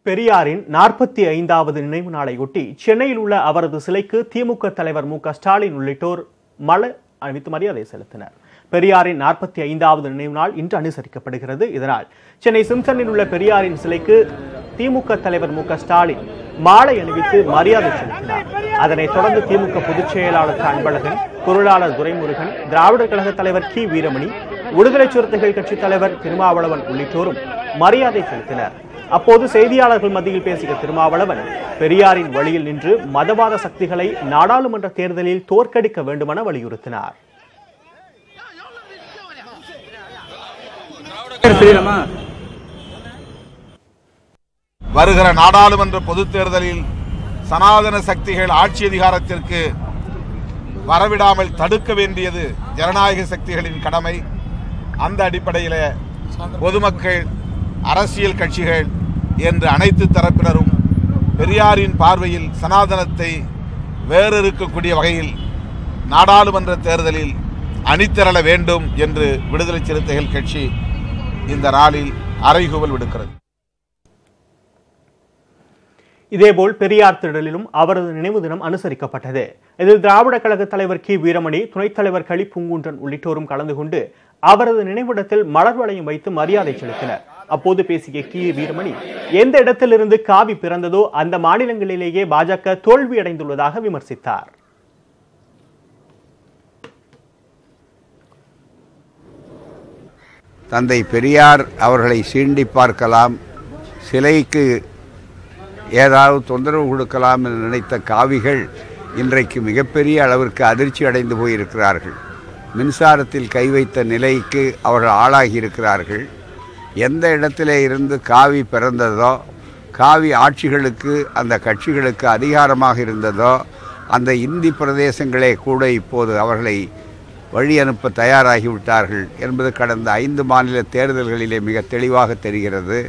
பெரியாரின் 45வது நினைவு நாளையொட்டி சென்னையில் உள்ள அவரது சிலைக்கு திமுக தலைவர் மு.க.ஸ்டாலின் உள்ளிட்டோர் மலர் அணிவித்து மரியாதை செலுத்தினர். பெரியாரின் 45வது நினைவு நாள் இன்று அனுசரிக்கப்படுகிறது. இதனால் சென்னை சிம்சனில் உள்ள பெரியாரின் சிலைக்கு திமுக தலைவர் மு.க.ஸ்டாலின் மாலை அணிவித்து மரியாதை செலுத்தினார். அதனைத் தொடர்ந்து திமுக பொதுச் செயலாளர் அன்பழகன், பொருளாளர் துரைமுருகன், திராவிடர் கழக தலைவர் கி. வீரமணி, விடுதலை சிறுத்தைகள் கட்சித் தலைவர் திருமாவளவன் உள்ளிட்டோரும் மரியாதை செலுத்தினர். அப்போது செய்தியாளர்கள் மத்தியில் பேசிய திருமாவளவன், பெரியாரின் வழியில் நின்று மதவாத சக்திகளை நாடாளுமன்ற தேர்தலில் தோற்கடிக்க வேண்டுமென வலியுறுத்தினார். வருகிற நாடாளுமன்ற பொதுத் தேர்தலில் சனாதன சக்திகள் ஆட்சி அதிகாரத்திற்கு வரவிடாமல் தடுக்க வேண்டியது ஜனநாயக சக்திகளின் கடமை. அந்த அடிப்படையில் பொதுமக்கள், அரசியல் கட்சிகள் என்று அனைத்து தரப்பினரும் பெரியாரின் பார்வையில் சனாதனத்தை வேறறுக்கக்கூடிய வகையில் நாடாளுமன்ற தேர்தலில் அணிதிரள வேண்டும் என்று விடுதலை சிறுத்தைகள் கட்சி இந்த நாளில் அறைகூவல் விடுக்கிறது. இதேபோல் பெரியார் திடலிலும் அவரது நினைவு தினம் அனுசரிக்கப்பட்டது. இதில் திராவிட கழக தலைவர் கி. வீரமணி, துணைத் தலைவர் களி பூங்குன்றன் உள்ளிட்டோரும் கலந்து கொண்டு அவரது நினைவிடத்தில் மலர் வளையம் வைத்து மரியாதை செலுத்தினர். அப்போது பேசிய கி. வீரமணி, எந்த இடத்திலிருந்து காவி பிறந்ததோ அந்த மாநிலங்களிலேயே பாஜக தோல்வியடைந்துள்ளதாக விமர்சித்தார். தந்தை பெரியார் அவர்களை சீண்டி பார்க்கலாம், சிலைக்கு ஏதாவது தொந்தரவு கொடுக்கலாம் என்று நினைத்த காவிகள் இன்றைக்கு மிகப்பெரிய அளவிற்கு அதிர்ச்சி அடைந்து போயிருக்கிறார்கள். மின்சாரத்தில் கை வைத்த நிலைக்கு அவர்கள் ஆளாகி இருக்கிறார்கள். எந்த இடத்திலே இருந்து காவி பிறந்ததோ, காவி ஆட்சிகளுக்கு அந்த கட்சிகளுக்கு அதிகாரமாக இருந்ததோ அந்த இந்தி பிரதேசங்களே கூட இப்போது அவர்களை வழி அனுப்ப தயாராகிவிட்டார்கள் என்பது கடந்த 5 மாநில தேர்தல்களிலே மிக தெளிவாக தெரிகிறது.